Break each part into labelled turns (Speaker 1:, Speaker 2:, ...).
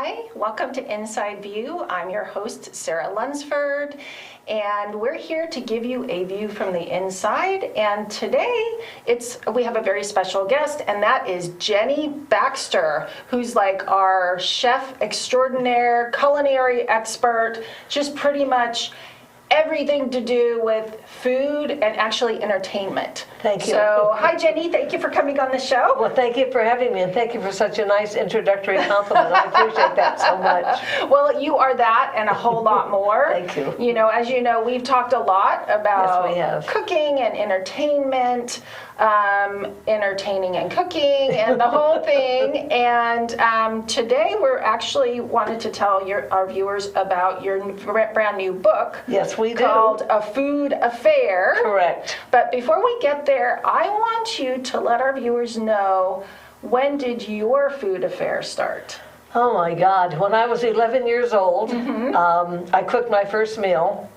Speaker 1: Hi, welcome to Inside View. I'm your host, Sarah Lunsford, and we're here to give you a view from the inside. And today, we have a very special guest, and that is Jenny Baxter, who's like our chef extraordinaire, culinary expert, just pretty much everything to do with food and actually entertainment.
Speaker 2: Thank you.
Speaker 1: So, hi Jenny, thank you for coming on the show.
Speaker 2: Well, thank you for having me, and thank you for such a nice introductory compliment. I appreciate that so much.
Speaker 1: Well, you are that and a whole lot more.
Speaker 2: Thank you.
Speaker 1: You know, as you know, we've talked a lot about
Speaker 2: Yes, we have.
Speaker 1: cooking and entertainment, entertaining and cooking and the whole thing. And today we're actually wanted to tell our viewers about your brand new book.
Speaker 2: Yes, we do.
Speaker 1: Called A Food Affair.
Speaker 2: Correct.
Speaker 1: But before we get there, I want you to let our viewers know, when did your food affair start?
Speaker 2: Oh my God, when I was 11 years old, I cooked my first meal.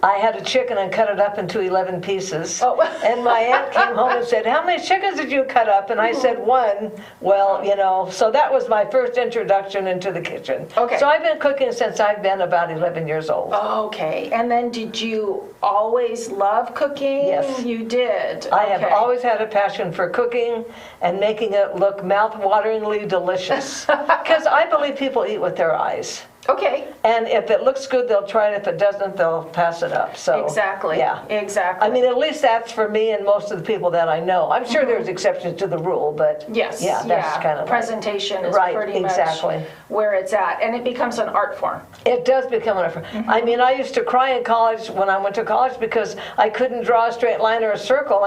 Speaker 2: I had a chicken and cut it up into 11 pieces.
Speaker 1: Oh.
Speaker 2: And my aunt came home and said, "How many chickens did you cut up?" And I said, "One." Well, you know, so that was my first introduction into the kitchen.
Speaker 1: Okay.
Speaker 2: So I've been cooking since I've been about 11 years old.
Speaker 1: Okay. And then did you always love cooking?
Speaker 2: Yes.
Speaker 1: You did.
Speaker 2: I have
Speaker 1: Okay.
Speaker 2: always had a passion for cooking and making it look mouth-wateringly delicious. Because I believe people eat with their eyes.
Speaker 1: Okay.
Speaker 2: And if it looks good, they'll try it. If it doesn't, they'll pass it up. So
Speaker 1: Exactly.
Speaker 2: yeah.
Speaker 1: Exactly.
Speaker 2: I mean, at least that's for me and most of the people that I know. I'm sure there's exceptions to the rule, but
Speaker 1: Yes.
Speaker 2: yeah, that's kind of
Speaker 1: presentation is
Speaker 2: Right,
Speaker 1: pretty
Speaker 2: exactly.
Speaker 1: much where it's at, and it becomes an art form.
Speaker 2: It does become an. I mean, I used to cry in college when I went to college because I couldn't draw a straight line or a circle,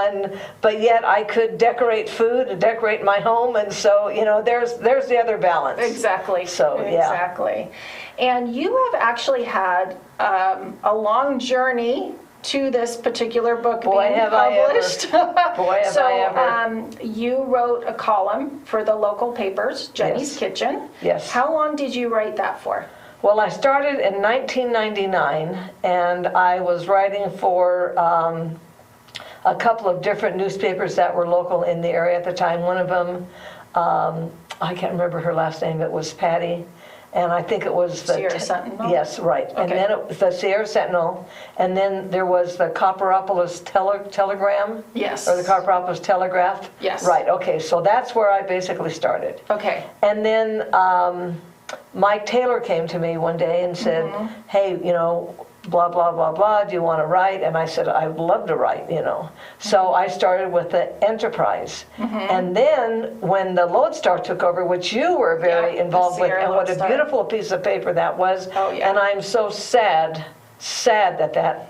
Speaker 2: but yet I could decorate food and decorate my home, and so you know, there's the other balance.
Speaker 1: Exactly.
Speaker 2: So yeah.
Speaker 1: Exactly. And you have actually had a long journey to this particular book
Speaker 2: Boy,
Speaker 1: being
Speaker 2: have I ever.
Speaker 1: published.
Speaker 2: Boy, have
Speaker 1: So,
Speaker 2: I ever.
Speaker 1: you wrote a column for the local papers, Jenny's
Speaker 2: Yes.
Speaker 1: Kitchen.
Speaker 2: Yes.
Speaker 1: How long did you write that for?
Speaker 2: Well, I started in 1999, and I was writing for a couple of different newspapers that were local in the area at the time. One of them, I can't remember her last name, it was Patty. And I think it was the
Speaker 1: Sierra Sentinel?
Speaker 2: Yes, right. And
Speaker 1: Okay.
Speaker 2: then it was the Sierra Sentinel, and then there was the Copperopolis Telegram.
Speaker 1: Yes.
Speaker 2: Or the Copperopolis Telegraph.
Speaker 1: Yes.
Speaker 2: Right. Okay. So that's where I basically started.
Speaker 1: Okay.
Speaker 2: And then Mike Taylor came to me one day and said, "Hey, you know, blah, blah, blah, blah, do you want to write?" And I said, "I'd love to write, you know." So I started with the Enterprise. And then when the Lodestar took over, which you were very
Speaker 1: Yeah,
Speaker 2: involved
Speaker 1: the
Speaker 2: with,
Speaker 1: Sierra
Speaker 2: and what a
Speaker 1: Lodestar.
Speaker 2: beautiful piece of paper that was.
Speaker 1: Oh, yeah.
Speaker 2: And I'm so sad that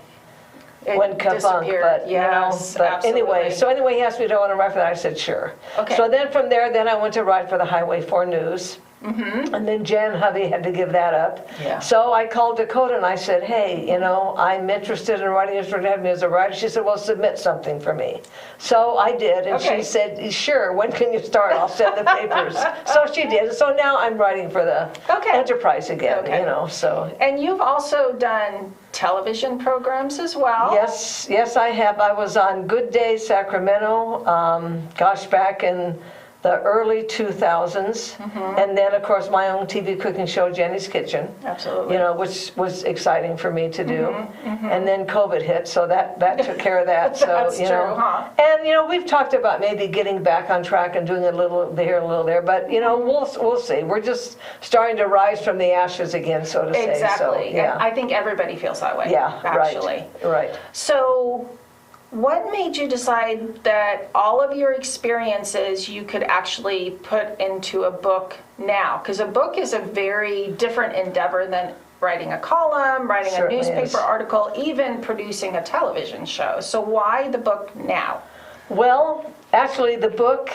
Speaker 1: It
Speaker 2: went kabunk,
Speaker 1: disappeared.
Speaker 2: but
Speaker 1: Yes,
Speaker 2: you know, but anyway,
Speaker 1: absolutely.
Speaker 2: anyway, he asked me, "Do I want to write for that?" I said, "Sure."
Speaker 1: Okay.
Speaker 2: So then from there, I went to write for the Highway 4 News. And then Jan Hovey had to give that up.
Speaker 1: Yeah.
Speaker 2: So I called Dakota and I said, "Hey, you know, I'm interested in writing. Interested in having me as a writer." She said, "Well, submit something for me." So I did, and
Speaker 1: Okay.
Speaker 2: she said, "Sure, when can you start? I'll send the papers." So she did. So now I'm writing for the
Speaker 1: Okay.
Speaker 2: Enterprise again,
Speaker 1: Okay.
Speaker 2: you know, so.
Speaker 1: And you've also done television programs as well.
Speaker 2: Yes, I have. I was on Good Day Sacramento, back in the early 2000s. And then, of course, my own TV cooking show, Jenny's Kitchen.
Speaker 1: Absolutely.
Speaker 2: You know, which was exciting for me to do. And then COVID hit, so that took care of that. So,
Speaker 1: That's
Speaker 2: you
Speaker 1: true,
Speaker 2: know.
Speaker 1: huh?
Speaker 2: And, you know, we've talked about maybe getting back on track and doing a little here, a little there. But, you know, we'll see. We're just starting to rise from the ashes again, so to say.
Speaker 1: Exactly.
Speaker 2: So, yeah.
Speaker 1: And I think everybody feels that way.
Speaker 2: Yeah,
Speaker 1: actually.
Speaker 2: right.
Speaker 1: So, what made you decide that all of your experiences you could actually put into a book now? Because a book is a very different endeavor than writing a column, writing a
Speaker 2: Certainly
Speaker 1: newspaper
Speaker 2: is.
Speaker 1: article, even producing a television show. So why the book now?
Speaker 2: Well, actually, the book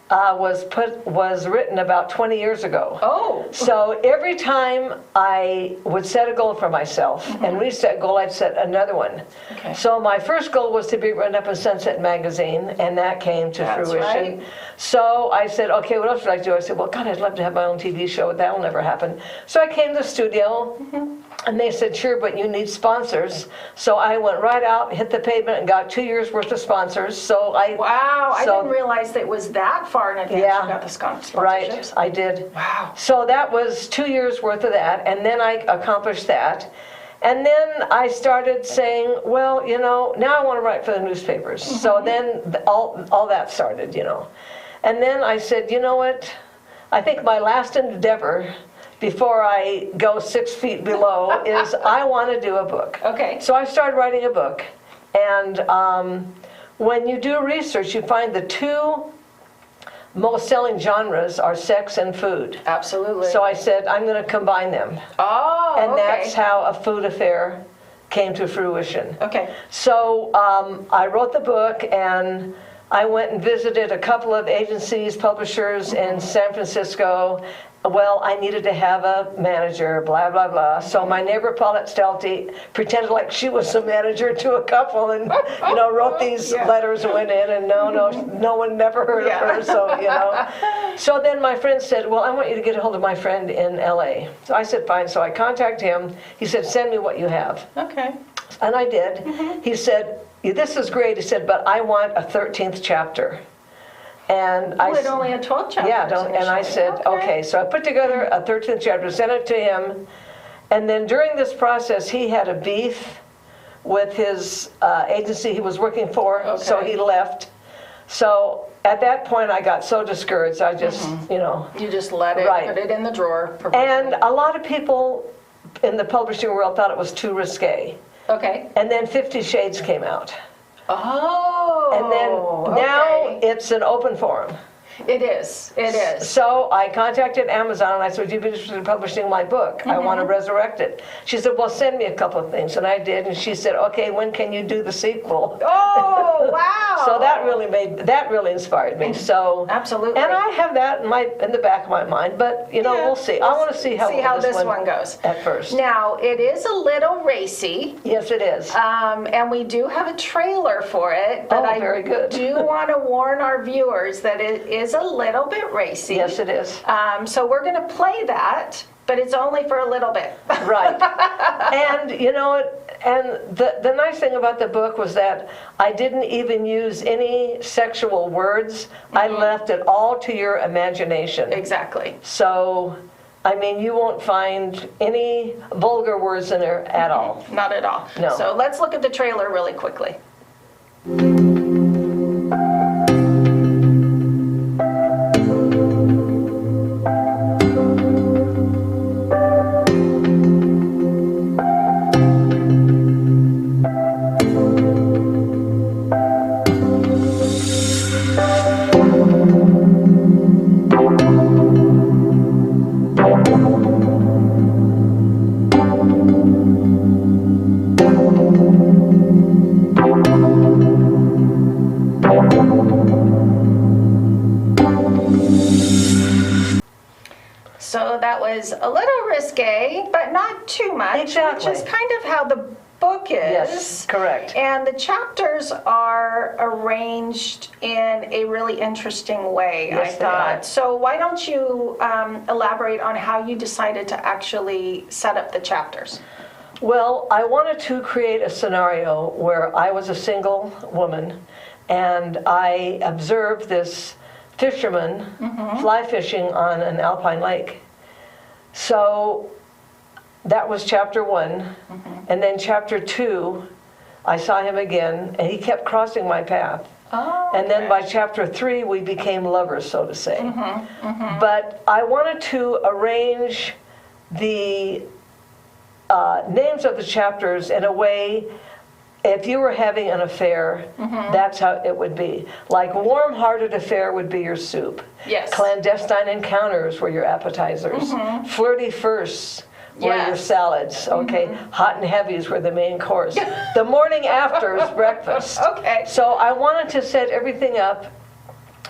Speaker 2: was written about 20 years ago.
Speaker 1: Oh.
Speaker 2: So every time I would set a goal for myself and reset a goal, I'd set another one.
Speaker 1: Okay.
Speaker 2: So my first goal was to be written up in Sunset Magazine, and that came to
Speaker 1: That's
Speaker 2: fruition.
Speaker 1: right.
Speaker 2: So I said, "Okay, what else would I do?" I said, "Well, God, I'd love to have my own TV show. That'll never happen." So I came to the studio. And they said, "Sure, but you need sponsors." So I went right out, hit the pavement, and got 2 years worth of sponsors. So
Speaker 1: Wow, I
Speaker 2: so-
Speaker 1: didn't realize that it was that far far in advance
Speaker 2: Yeah.
Speaker 1: you got the sponsorships.
Speaker 2: Right, I did.
Speaker 1: Wow.
Speaker 2: So that was 2 years worth of that, and then I accomplished that. And then I started saying, well, you know, now I want to write for the newspapers. So then all that started, you know. And then I said, you know what, I think my last endeavor before I go 6 feet below is I want to do a book.
Speaker 1: Okay.
Speaker 2: So I started writing a book. And when you do research, you find the two most selling genres are sex and food.
Speaker 1: Absolutely.
Speaker 2: So I said, I'm going to combine them.
Speaker 1: Oh,
Speaker 2: And
Speaker 1: okay.
Speaker 2: that's how A Food Affair came to fruition.
Speaker 1: Okay.
Speaker 2: So I wrote the book, and I went and visited a couple of agencies, publishers in San Francisco. Well, I needed to have a manager, blah, blah, blah. So my neighbor Paulette Stelty pretended like she was the manager to a couple and, you know, wrote these letters and went in, and no one never heard of her, so, you know. So then my friend said, well, I want you to get a hold of my friend in LA. So I said, fine. So I contacted him. He said, send me what you have.
Speaker 1: Okay.
Speaker 2: And I did. He said, this is great. He said, but I want a 13th chapter. And
Speaker 1: You had only had 12 chapters.
Speaker 2: yeah, and I
Speaker 1: initially.
Speaker 2: said, okay. So I put together a 13th chapter, sent it to him, and then during this process, he had a beef with his agency he was working for, so
Speaker 1: Okay.
Speaker 2: he left. So at that point, I got so discouraged, I just, you know.
Speaker 1: You just let it,
Speaker 2: Right.
Speaker 1: put it in the drawer.
Speaker 2: And a lot of people in the publishing world thought it was too risque.
Speaker 1: Okay.
Speaker 2: And then 50 Shades came out.
Speaker 1: Oh.
Speaker 2: And then now it's an open forum.
Speaker 1: It is. It is.
Speaker 2: So I contacted Amazon and I said, would you be interested in publishing my book? I want to resurrect it. She said, well, send me a couple of things. And I did. And she said, okay, when can you do the sequel?
Speaker 1: Oh, wow.
Speaker 2: So that really inspired me. So
Speaker 1: Absolutely.
Speaker 2: And I have that in the back of my mind, but you know, we'll see. I want to see how
Speaker 1: this one goes
Speaker 2: at first.
Speaker 1: Now, it is a little racy.
Speaker 2: Yes, it is.
Speaker 1: And we do have a trailer for it, but
Speaker 2: very good.
Speaker 1: I do want to warn our viewers that it is a little bit racy.
Speaker 2: Yes, it is.
Speaker 1: So we're going to play that, but it's only for a little bit.
Speaker 2: Right. And you know, and the nice thing about the book was that I didn't even use any sexual words. I left it all to your imagination.
Speaker 1: Exactly.
Speaker 2: So, I mean, you won't find any vulgar words in there at all.
Speaker 1: Not at all.
Speaker 2: No.
Speaker 1: So let's look at the trailer really quickly. So that was a little risque, but not too much,
Speaker 2: Exactly.
Speaker 1: which is kind of how the book is.
Speaker 2: Yes, correct.
Speaker 1: And the chapters are arranged in a really interesting way,
Speaker 2: Yes,
Speaker 1: I
Speaker 2: they
Speaker 1: thought.
Speaker 2: are.
Speaker 1: So why don't you elaborate on how you decided to actually set up the chapters?
Speaker 2: Well, I wanted to create a scenario where I was a single woman and I observed this fisherman fly fishing on an alpine lake. So that was chapter 1. And then chapter 2, I saw him again and he kept crossing my path.
Speaker 1: Oh,
Speaker 2: And then by chapter 3, we became lovers, so to say. But I wanted to arrange the names of the chapters in a way, if you were having an affair, that's how it would be. Like warm-hearted affair would be your soup.
Speaker 1: Yes.
Speaker 2: Clandestine encounters were your appetizers. Flirty firsts were your
Speaker 1: Yes.
Speaker 2: salads. Okay. Hot and heavies were the main course. The morning after is breakfast.
Speaker 1: Okay.
Speaker 2: So I wanted to set everything up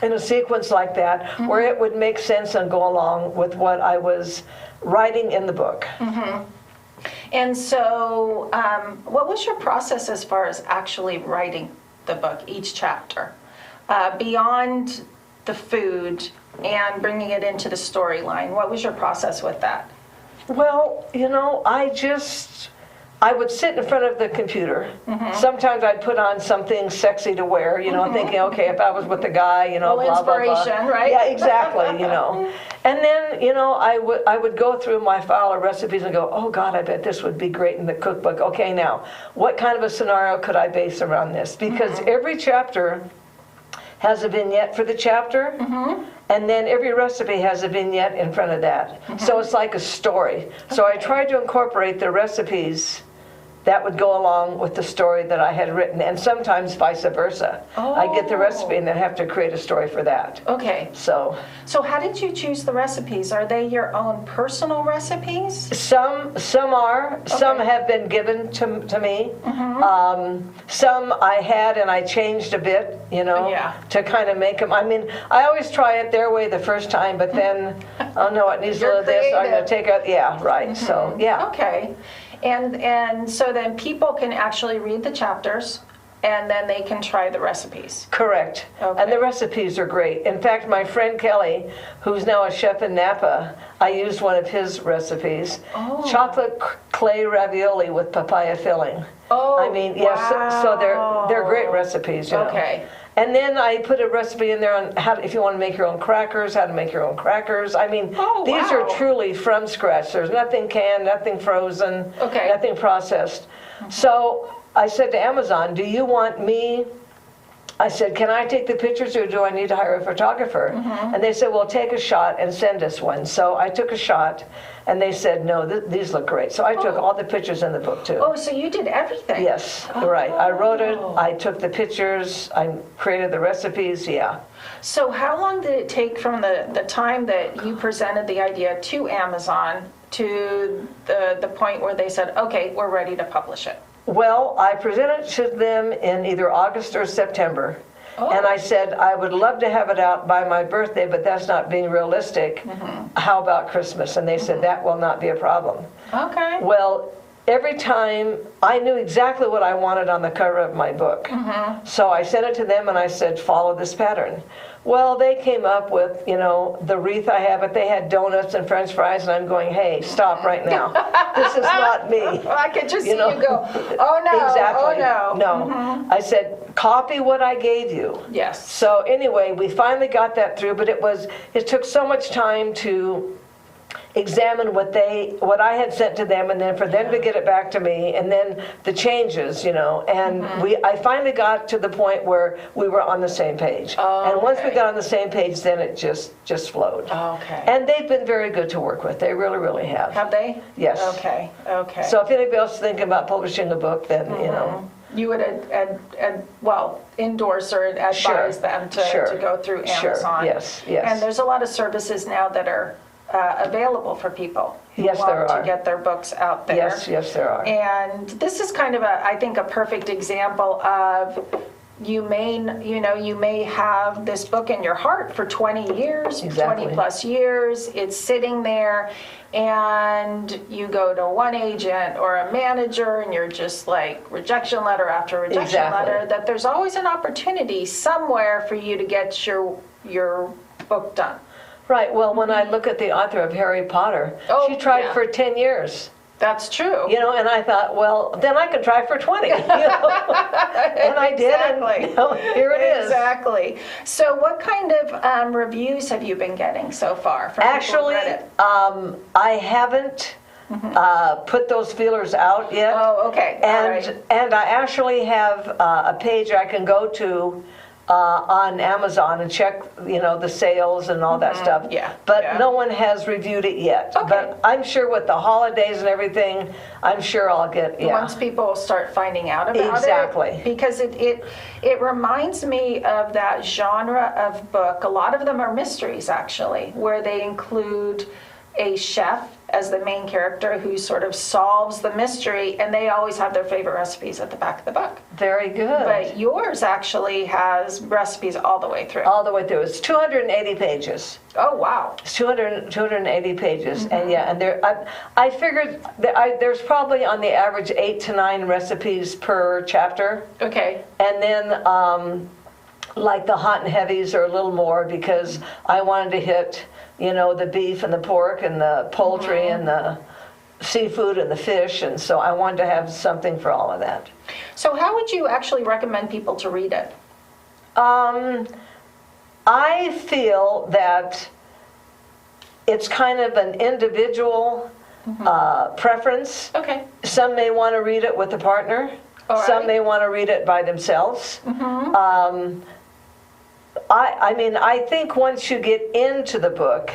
Speaker 2: in a sequence like that where it would make sense and go along with what I was writing in the book.
Speaker 1: And so what was your process as far as actually writing the book, each chapter? Beyond the food and bringing it into the storyline, what was your process with that?
Speaker 2: Well, you know, I just I would sit in front of the computer. Sometimes I'd put on something sexy to wear, thinking, okay, if I was with a guy, blah, blah, blah.
Speaker 1: Inspiration, right?
Speaker 2: Yeah, exactly, And then, I would go through my file of recipes and go, oh God, I bet this would be great in the cookbook. Okay, now, what kind of a scenario could I base around this? Because every chapter has a vignette for the chapter, and then every recipe has a vignette in front of that. So it's like a story. So I tried to incorporate the recipes that would go along with the story that I had written, and sometimes vice versa. I get the recipe and then have to create a story for that.
Speaker 1: Okay.
Speaker 2: So
Speaker 1: how did you choose the recipes? Are they your own personal recipes?
Speaker 2: some are. Some have been given to me. Some I had and I changed a bit, to kind of make them. I mean, I always try it their way the first time, but then, oh no, it needs a little of this, so I'm going to take out, yeah, right. So, yeah.
Speaker 1: Okay. And so then people can actually read the chapters, and then they can try the recipes.
Speaker 2: Correct.
Speaker 1: Okay.
Speaker 2: And the recipes are great. In fact, my friend Kelly, who's now a chef in Napa, I used one of his recipes. Chocolate clay ravioli with papaya filling.
Speaker 1: Oh,
Speaker 2: I mean, yes, so they're great recipes,
Speaker 1: Okay.
Speaker 2: And then I put a recipe in there on how, if you want to make your own crackers, how to make your own crackers. I mean, these are truly from scratch. There's nothing canned, nothing frozen, nothing processed. So I said to Amazon, do you want me, I said, can I take the pictures or do I need to hire a photographer? And they said, well, take a shot and send us one. So I took a shot and they said, no, these look great. So I took all the pictures in the book too.
Speaker 1: Oh, so you did everything?
Speaker 2: Yes, right. I wrote it, I took the pictures, I created the recipes, yeah.
Speaker 1: So how long did it take from the time that you presented the idea to Amazon to the point where they said, okay, we're ready to publish it?
Speaker 2: Well, I presented to them in either August or September. And I said, I would love to have it out by my birthday, but that's not being realistic. How about Christmas? And they said, that will not be a problem.
Speaker 1: Okay.
Speaker 2: Well, every time I knew exactly what I wanted on the cover of my book. So I sent it to them and I said, follow this pattern. Well, they came up with, the wreath I have, but they had donuts and French fries, and I'm going, hey, stop right now. This is not me.
Speaker 1: I could just see you go, oh no,
Speaker 2: exactly.
Speaker 1: oh no.
Speaker 2: No. I said, copy what I gave you.
Speaker 1: Yes.
Speaker 2: So anyway, we finally got that through, but it took so much time to examine what I had sent to them, and then for them to get it back to me, and then the changes, and I finally got to the point where we were on the same page. And once we got on the same page, then it just flowed.
Speaker 1: Okay.
Speaker 2: And they've been very good to work with. They really, really have.
Speaker 1: Have they?
Speaker 2: Yes.
Speaker 1: Okay.
Speaker 2: So if anybody else is thinking about publishing a book, then
Speaker 1: you would endorse or advise them to go through Amazon.
Speaker 2: Yes.
Speaker 1: And there's a lot of services now that are available for people who
Speaker 2: Yes, there
Speaker 1: want
Speaker 2: are.
Speaker 1: to get their books out there.
Speaker 2: Yes, there are.
Speaker 1: And this is kind of I think a perfect example of you may have this book in your heart for 20 years,
Speaker 2: Exactly.
Speaker 1: 20 plus years. It's sitting there, and you go to one agent or a manager, and you're just like rejection letter after rejection letter. That there's always an opportunity somewhere for you to get your book done.
Speaker 2: Right. Well, when I look at the author of Harry Potter, she tried for 10 years.
Speaker 1: That's true.
Speaker 2: And I thought, well, then I can try for 20. And I did, and here it is.
Speaker 1: Exactly. So what kind of reviews have you been getting so far from people who read it?
Speaker 2: I haven't put those feelers out yet.
Speaker 1: Oh, okay.
Speaker 2: And I actually have a page I can go to on Amazon and check, the sales and all that stuff.
Speaker 1: Yeah.
Speaker 2: But no one has reviewed it yet.
Speaker 1: Okay.
Speaker 2: But I'm sure with the holidays and everything, I'm sure I'll get,
Speaker 1: Once people start finding out about
Speaker 2: Exactly.
Speaker 1: it. Because it reminds me of that genre of book. A lot of them are mysteries, actually, where they include a chef as the main character who sort of solves the mystery, and they always have their favorite recipes at the back of the book.
Speaker 2: Very good.
Speaker 1: But yours actually has recipes all the way through.
Speaker 2: All the way through. It's 280 pages.
Speaker 1: Oh, wow.
Speaker 2: It's 280 pages. And and there, I figured that there's probably on the average 8 to 9 recipes per chapter.
Speaker 1: Okay.
Speaker 2: And then like the hot and heavies are a little more because I wanted to hit, the beef and the pork and the poultry and the seafood and the fish, and so I wanted to have something for all of that.
Speaker 1: So how would you actually recommend people to read it?
Speaker 2: I feel that it's kind of an individual preference.
Speaker 1: Okay.
Speaker 2: Some may want to read it with a partner.
Speaker 1: All right.
Speaker 2: Some may want to read it by themselves. I mean, I think once you get into the book,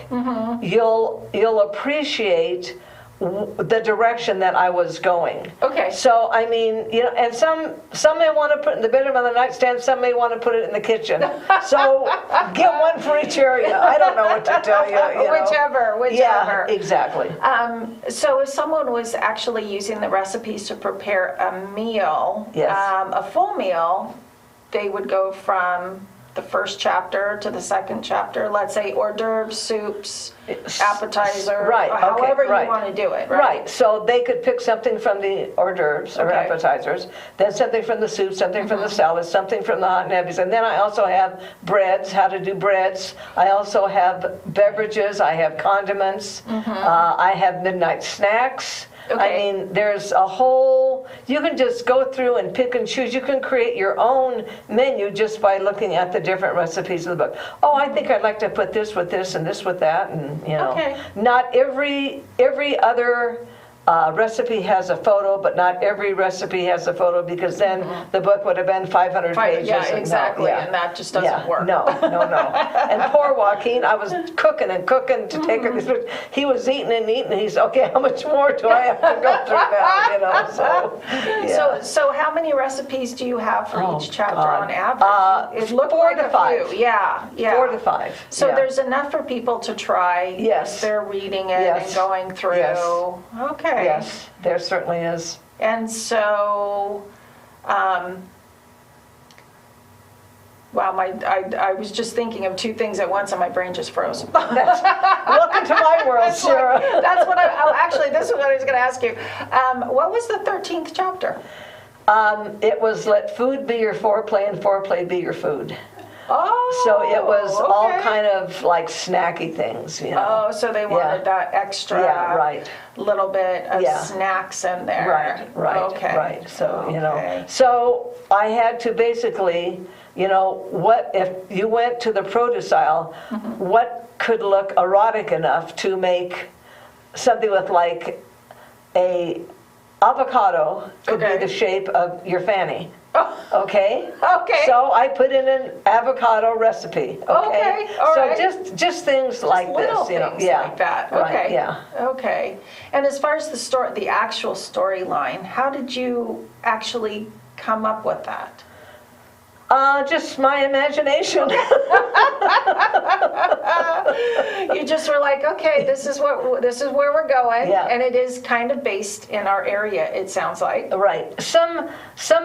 Speaker 2: you'll appreciate the direction that I was going.
Speaker 1: Okay.
Speaker 2: So, I mean, you know, and some may want to put it in the bedroom on the nightstand, some may want to put it in the kitchen. So, get one for each area. I don't know what to tell you. You know.
Speaker 1: Whichever.
Speaker 2: Yeah, exactly.
Speaker 1: So if someone was actually using the recipes to prepare a meal,
Speaker 2: Yes.
Speaker 1: A full meal, they would go from the first chapter to the second chapter, let's say hors d'oeuvres, soups, appetizer,
Speaker 2: Right, okay,
Speaker 1: however
Speaker 2: right.
Speaker 1: you want to do it, right?
Speaker 2: Right, so they could pick something from the hors d'oeuvres or
Speaker 1: Okay.
Speaker 2: appetizers, then something from the soup, something from the salads, something from the hot and heavies, and then I also have breads, how to do breads. I also have beverages, I have condiments, I have midnight snacks. I
Speaker 1: Okay.
Speaker 2: mean, there's a whole, you can just go through and pick and choose. You can create your own menu just by looking at the different recipes of the book. Oh, I think I'd like to put this with this and this with that, and you know.
Speaker 1: Okay.
Speaker 2: Not every other recipe has a photo, but not every recipe has a photo, because then the book would have been 500 pages.
Speaker 1: Yeah,
Speaker 2: and no,
Speaker 1: exactly,
Speaker 2: yeah.
Speaker 1: and that just doesn't
Speaker 2: Yeah,
Speaker 1: work.
Speaker 2: No. And poor Joaquin, I was cooking and cooking to take her. He was eating and eating, and he's, okay, how much more do I have to go through now? You know, so, yeah.
Speaker 1: So how many recipes do you have for
Speaker 2: Oh,
Speaker 1: each chapter
Speaker 2: God.
Speaker 1: on average? It looked
Speaker 2: 4
Speaker 1: like
Speaker 2: to
Speaker 1: a
Speaker 2: 5.
Speaker 1: few. Yeah.
Speaker 2: 4 to 5.
Speaker 1: So
Speaker 2: yeah.
Speaker 1: there's enough for people to try.
Speaker 2: Yes.
Speaker 1: If they're reading it
Speaker 2: Yes.
Speaker 1: and going through.
Speaker 2: Yes.
Speaker 1: Okay.
Speaker 2: Yes, there certainly is.
Speaker 1: And so, wow, I was just thinking of two things at once and my brain just froze.
Speaker 2: Welcome to my world, Sarah.
Speaker 1: That's what actually, this is what I was going to ask you. What was the 13th chapter?
Speaker 2: It was let food be your foreplay and foreplay be your food.
Speaker 1: Oh,
Speaker 2: So it was all
Speaker 1: okay.
Speaker 2: kind of like snacky things, you know.
Speaker 1: Oh, so they wanted that extra
Speaker 2: Yeah, right.
Speaker 1: little bit of
Speaker 2: Yeah.
Speaker 1: snacks in there.
Speaker 2: Right,
Speaker 1: Okay.
Speaker 2: right. So, you know,
Speaker 1: Okay.
Speaker 2: so I had to basically, you know, what if you went to the produce aisle, what could look erotic enough to make something with like a avocado could
Speaker 1: Okay.
Speaker 2: be the shape of your fanny.
Speaker 1: Oh,
Speaker 2: Okay?
Speaker 1: okay.
Speaker 2: So I put in an avocado recipe.
Speaker 1: Okay, all
Speaker 2: so
Speaker 1: right.
Speaker 2: just things like
Speaker 1: little
Speaker 2: this, you know.
Speaker 1: things
Speaker 2: Yeah.
Speaker 1: like that.
Speaker 2: Right,
Speaker 1: Okay.
Speaker 2: yeah.
Speaker 1: Okay. And as far as the actual storyline, how did you actually come up with that?
Speaker 2: Just my imagination.
Speaker 1: You just were like, okay, this is where we're going,
Speaker 2: Yeah.
Speaker 1: and it is kind of based in our area. It sounds like.
Speaker 2: Right. Some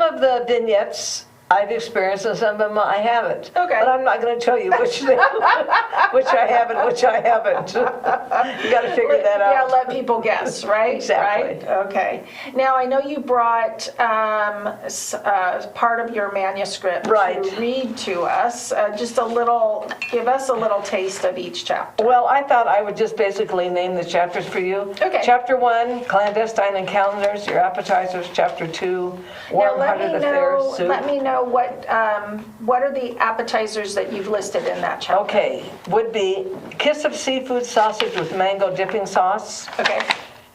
Speaker 2: of the vignettes I've experienced, and some of them I haven't.
Speaker 1: Okay.
Speaker 2: But I'm not going to tell you which which I have and which I haven't. You got to figure that out.
Speaker 1: Yeah, let people guess, right?
Speaker 2: Exactly.
Speaker 1: Right? Okay. Now, I know you brought part of your manuscript
Speaker 2: Right.
Speaker 1: to read to us. Give us a little taste of each chapter.
Speaker 2: Well, I thought I would just basically name the chapters for you.
Speaker 1: Okay.
Speaker 2: Chapter 1, clandestine encounters, your appetizers. Chapter 2, warm-hearted affairs, soup.
Speaker 1: Let me know what are the appetizers that you've listed in that chapter.
Speaker 2: Okay, would be kiss of seafood sausage with mango dipping sauce.
Speaker 1: Okay.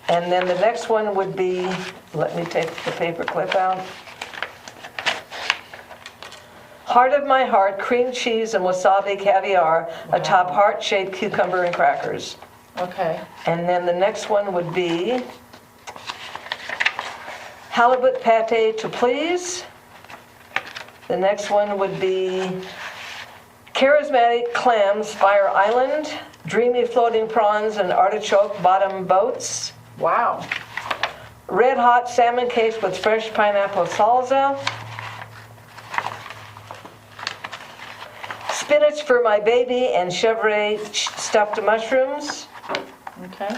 Speaker 2: And then the next one would be, let me take the paper clip out. Heart of my heart, cream cheese and wasabi caviar atop heart-shaped cucumber and crackers.
Speaker 1: Okay.
Speaker 2: And then the next one would be halibut pate to please. The next one would be charismatic clams, Fire Island, dreamy floating prawns and artichoke bottom boats.
Speaker 1: Wow.
Speaker 2: Red hot salmon cakes with fresh pineapple salsa. Spinach for my baby and chevre stuffed mushrooms.
Speaker 1: Okay.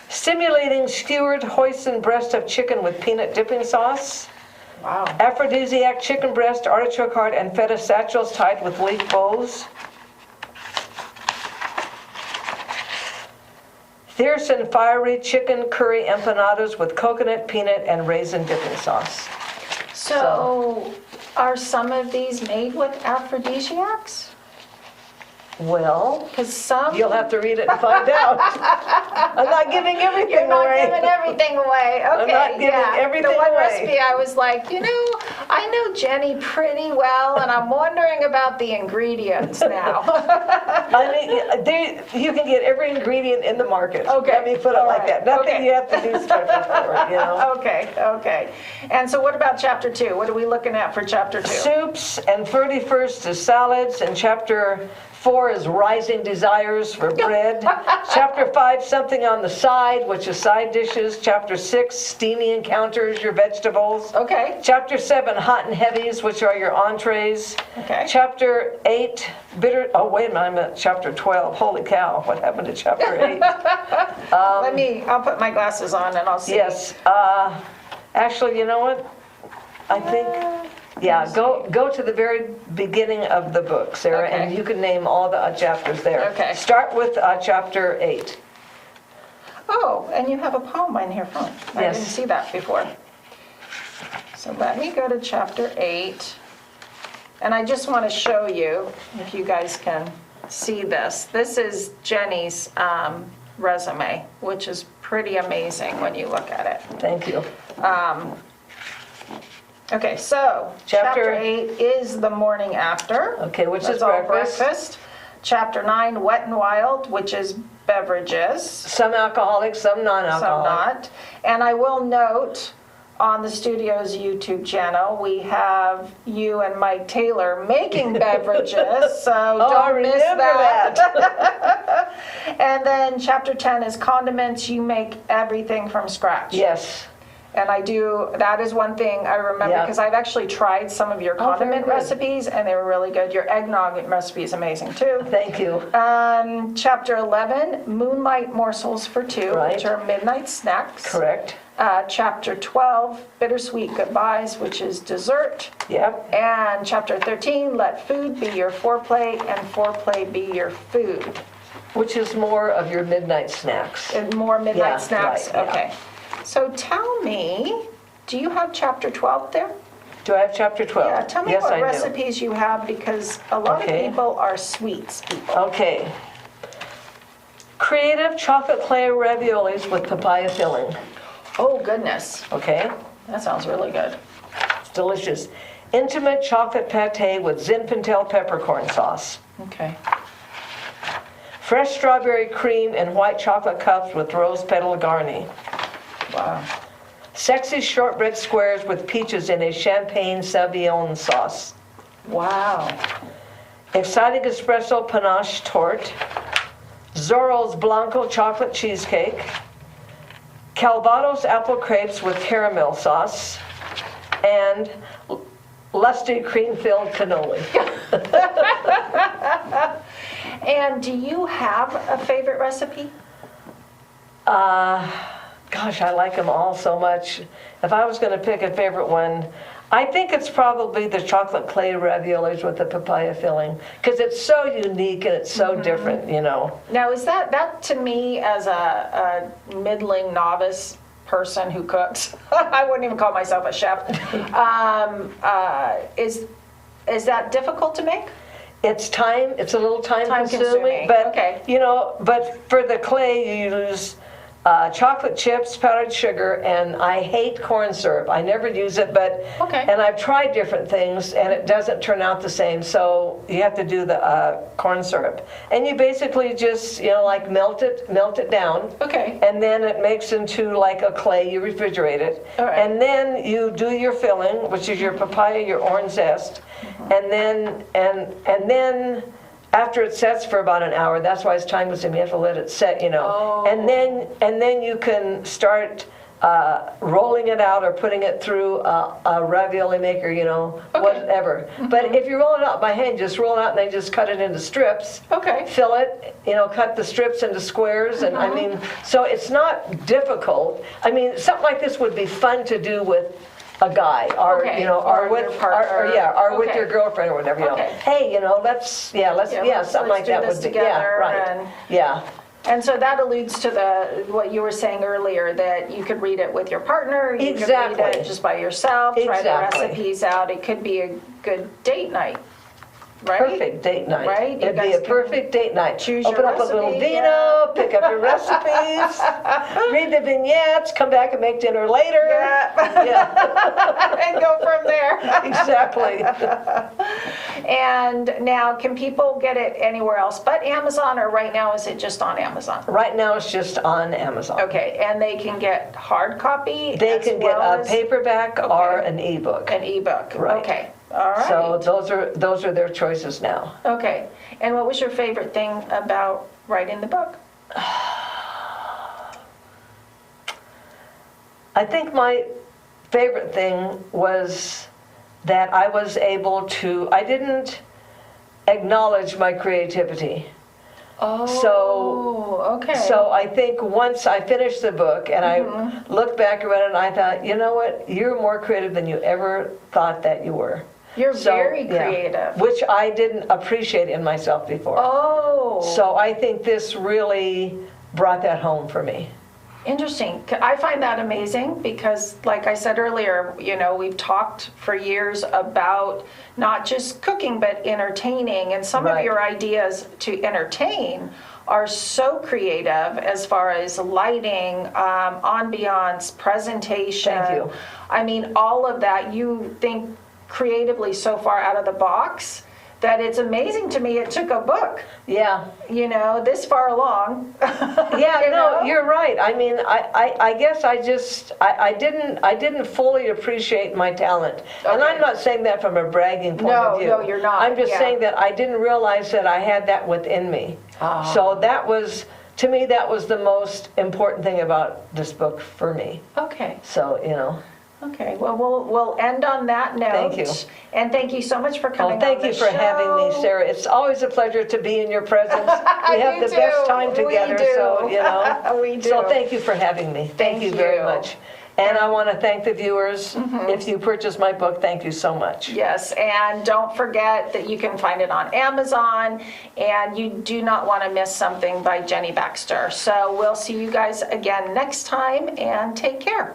Speaker 2: Stimulating skewered hoisin breast of chicken with peanut dipping sauce.
Speaker 1: Wow.
Speaker 2: Aphrodisiac chicken breast, artichoke heart, and feta satchels tied with leaf bows. Fierce and fiery chicken curry empanadas with coconut, peanut, and raisin dipping sauce.
Speaker 1: So are some of these made with aphrodisiacs?
Speaker 2: Well,
Speaker 1: Because some...
Speaker 2: you'll have to read it and find out. I'm not giving everything
Speaker 1: You're not
Speaker 2: away.
Speaker 1: giving everything away. Okay,
Speaker 2: I'm not giving everything
Speaker 1: the one
Speaker 2: away.
Speaker 1: recipe I was like, I know Jenny pretty well, and I'm wondering about the ingredients now.
Speaker 2: I mean, you can get every ingredient in the market.
Speaker 1: Okay.
Speaker 2: Let me put it like that. Nothing
Speaker 1: Okay.
Speaker 2: you have to do special for,
Speaker 1: Okay. And so what about chapter 2? What are we looking at for chapter 2?
Speaker 2: Soups, and 31st is salads, and chapter 4 is rising desires for bread. Chapter 5, something on the side, which is side dishes. Chapter 6, steamy encounters, your vegetables.
Speaker 1: Okay.
Speaker 2: Chapter 7, hot and heavies, which are your entrees.
Speaker 1: Okay.
Speaker 2: Chapter 8, bitter, oh wait a minute, I'm at chapter 12. Holy cow, what happened to chapter 8?
Speaker 1: I'll put my glasses on and I'll see.
Speaker 2: Yes, actually, you know what? I think, yeah, go to the very beginning of the book, Sarah, and
Speaker 1: Okay.
Speaker 2: you can name all the chapters there.
Speaker 1: Okay.
Speaker 2: Start with chapter 8.
Speaker 1: Oh, and you have a poem in here front. I
Speaker 2: Yes.
Speaker 1: didn't see that before. So let me go to chapter 8. And I just want to show you, if you guys can see this. This is Jenny's resume, which is pretty amazing when you look at it.
Speaker 2: Thank you.
Speaker 1: Okay, so chapter 8 is the morning after.
Speaker 2: Okay, which
Speaker 1: That's
Speaker 2: is
Speaker 1: all
Speaker 2: breakfast.
Speaker 1: Chapter 9, Wet and Wild, which is beverages.
Speaker 2: Some alcoholic, some
Speaker 1: Some
Speaker 2: non-alcoholic.
Speaker 1: not. And I will note on the studio's YouTube channel, we have you and Mike Taylor making beverages, so
Speaker 2: I
Speaker 1: don't miss
Speaker 2: remember
Speaker 1: that. And then chapter 10 is condiments. You make everything from scratch.
Speaker 2: Yes.
Speaker 1: And I do, that is one thing I remember,
Speaker 2: Yeah.
Speaker 1: because I've actually tried some of your
Speaker 2: Oh, very
Speaker 1: condiment
Speaker 2: good.
Speaker 1: recipes, and they were really good. Your eggnog recipe is amazing too.
Speaker 2: Thank you.
Speaker 1: Chapter 11, Moonlight Morsels for Two,
Speaker 2: Right.
Speaker 1: which are midnight snacks.
Speaker 2: Correct.
Speaker 1: Chapter 12, Bittersweet Goodbyes, which is dessert.
Speaker 2: Yep.
Speaker 1: And chapter 13, Let Food Be Your Foreplay and Foreplay Be Your Food.
Speaker 2: Which is more of your midnight snacks.
Speaker 1: And more midnight
Speaker 2: Yeah,
Speaker 1: snacks?
Speaker 2: right, yeah.
Speaker 1: Okay. So tell me, do you have chapter 12 there?
Speaker 2: Do I have chapter 12?
Speaker 1: Yeah, tell me
Speaker 2: Yes,
Speaker 1: what
Speaker 2: I do.
Speaker 1: recipes you have, because a lot
Speaker 2: Okay.
Speaker 1: of people are sweets people.
Speaker 2: Okay. Creative chocolate clay raviolis with papaya filling.
Speaker 1: Oh, goodness.
Speaker 2: Okay?
Speaker 1: That sounds really good.
Speaker 2: It's delicious. Intimate chocolate pate with Zinfandel peppercorn sauce.
Speaker 1: Okay.
Speaker 2: Fresh strawberry cream in white chocolate cups with rose petal garni.
Speaker 1: Wow.
Speaker 2: Sexy shortbread squares with peaches in a champagne sauvignon sauce.
Speaker 1: Wow.
Speaker 2: Exotic espresso panache torte. Zorro's Blanco chocolate cheesecake. Calvados apple crepes with caramel sauce. And lusty cream-filled cannoli.
Speaker 1: And do you have a favorite recipe?
Speaker 2: Gosh, I like them all so much. If I was going to pick a favorite one, I think it's probably the chocolate clay raviolis with the papaya filling, because it's so unique and it's so different, you know.
Speaker 1: Now, is that to me, as a middling novice person who cooks, I wouldn't even call myself a chef, is that difficult to make?
Speaker 2: It's a little time consuming,
Speaker 1: consuming,
Speaker 2: but,
Speaker 1: okay.
Speaker 2: you know, but for the clay, you use chocolate chips, powdered sugar, and I hate corn syrup. I never use it, but,
Speaker 1: Okay.
Speaker 2: and I've tried different things, and it doesn't turn out the same, so you have to do the corn syrup. And you basically just, you know, like melt it down.
Speaker 1: Okay.
Speaker 2: And then it makes into like a clay, you refrigerate it.
Speaker 1: All right.
Speaker 2: And then you do your filling, which is your papaya, your orange zest, and then after it sets for about an hour, that's why it's time consuming. You have to let it set, you know.
Speaker 1: Oh.
Speaker 2: And then you can start rolling it out or putting it through a ravioli maker, you know,
Speaker 1: Okay.
Speaker 2: whatever. But if you roll it out by hand, just roll it out and then just cut it into strips.
Speaker 1: Okay.
Speaker 2: Fill it, you know, cut the strips into squares, and I mean, so it's not difficult. I mean, something like this would be fun to do with a guy, or
Speaker 1: Okay,
Speaker 2: you know,
Speaker 1: or
Speaker 2: or with,
Speaker 1: your partner.
Speaker 2: or with
Speaker 1: Okay.
Speaker 2: your girlfriend or whatever. You know,
Speaker 1: Okay.
Speaker 2: hey, you know, let's
Speaker 1: Yeah,
Speaker 2: something
Speaker 1: let's
Speaker 2: like
Speaker 1: do
Speaker 2: that
Speaker 1: this
Speaker 2: would be,
Speaker 1: together
Speaker 2: yeah, right,
Speaker 1: and-
Speaker 2: yeah.
Speaker 1: And so that alludes to what you were saying earlier, that you could read it with your partner, you
Speaker 2: Exactly.
Speaker 1: could read it just by yourself, try the
Speaker 2: Exactly.
Speaker 1: recipes out. It could be a good date night, right?
Speaker 2: Perfect date night.
Speaker 1: Right? You
Speaker 2: It'd be
Speaker 1: guys
Speaker 2: a
Speaker 1: can
Speaker 2: perfect date night.
Speaker 1: choose
Speaker 2: Open
Speaker 1: your
Speaker 2: up a little
Speaker 1: recipe,
Speaker 2: vino, pick up your recipes, read the vignettes, come back and make dinner later.
Speaker 1: Yeah.
Speaker 2: Yeah,
Speaker 1: And go from there.
Speaker 2: exactly.
Speaker 1: And now, can people get it anywhere else but Amazon, or right now is it just on Amazon?
Speaker 2: Right now it's just on Amazon.
Speaker 1: Okay, and they can get hard copy
Speaker 2: They
Speaker 1: as
Speaker 2: can get
Speaker 1: well
Speaker 2: a
Speaker 1: as
Speaker 2: paperback or an ebook.
Speaker 1: an ebook?
Speaker 2: Right.
Speaker 1: Okay, all right.
Speaker 2: So those are their choices now.
Speaker 1: Okay, and what was your favorite thing about writing the book?
Speaker 2: I think my favorite thing was that I was able to, I didn't acknowledge my creativity.
Speaker 1: Oh, okay.
Speaker 2: So I think once I finished the book and I looked back at it and I thought, you know what, you're more creative than you ever thought that you were.
Speaker 1: You're very
Speaker 2: yeah,
Speaker 1: creative.
Speaker 2: which I didn't appreciate in myself before.
Speaker 1: Oh.
Speaker 2: So I think this really brought that home for me.
Speaker 1: Interesting. I find that amazing because, like I said earlier, we've talked for years about not just cooking, but entertaining. And some of
Speaker 2: Right.
Speaker 1: your ideas to entertain are so creative as far as lighting, ambiance, presentation.
Speaker 2: Thank you.
Speaker 1: I mean, all of that, you think creatively so far out of the box that it's amazing to me it took a book,
Speaker 2: Yeah.
Speaker 1: this far along.
Speaker 2: Yeah,
Speaker 1: You
Speaker 2: no,
Speaker 1: know?
Speaker 2: you're right. I mean, I guess I didn't fully appreciate my talent. And
Speaker 1: Okay.
Speaker 2: I'm not saying that from a bragging point
Speaker 1: No,
Speaker 2: of view.
Speaker 1: no, you're not.
Speaker 2: I'm just
Speaker 1: Yeah.
Speaker 2: saying that I didn't realize that I had that within me.
Speaker 1: Ah.
Speaker 2: So that was, to me, that was the most important thing about this book for me.
Speaker 1: Okay.
Speaker 2: So,
Speaker 1: Okay, well, we'll end on that note.
Speaker 2: Thank you.
Speaker 1: And thank you so much for coming on
Speaker 2: thank
Speaker 1: the
Speaker 2: you for having me,
Speaker 1: show.
Speaker 2: Sarah. It's always a pleasure to be in your presence. We have
Speaker 1: You
Speaker 2: the best
Speaker 1: do.
Speaker 2: time
Speaker 1: We
Speaker 2: together,
Speaker 1: do.
Speaker 2: so,
Speaker 1: We do.
Speaker 2: So thank you for having me. Thank you very
Speaker 1: you.
Speaker 2: much. And I want to thank the viewers. If you purchase my book, thank you so much.
Speaker 1: Yes, and don't forget that you can find it on Amazon, and you do not want to miss something by Jenny Baxter. So we'll see you guys again next time, and take care.